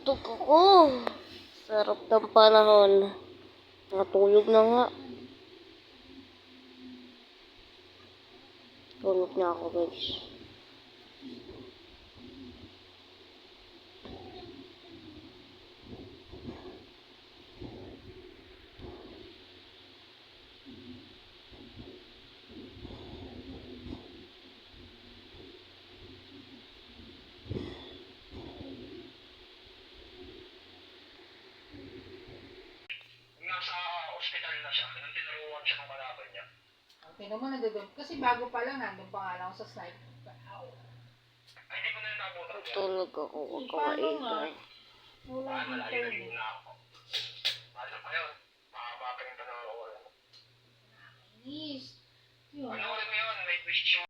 Antok ako. Sarap ng panahon. Natulog na nga. Tulog na ako, guys. Nasa ospital na siya. Nung tinuruan siya ng kalaban niya. Tingnan mo nandun. Kasi bago pa lang, nandun pa nga lang ako sa sniper. Ay, hindi ko na nabutan. Tulog ako. Huwag ka Paano nga? maingay. Wala Ay, akong malayo internet. na ako. Ano pa yun? Mahaba pa rin pa na ako. Inis. Yun. Ano ulit mo yun? May question.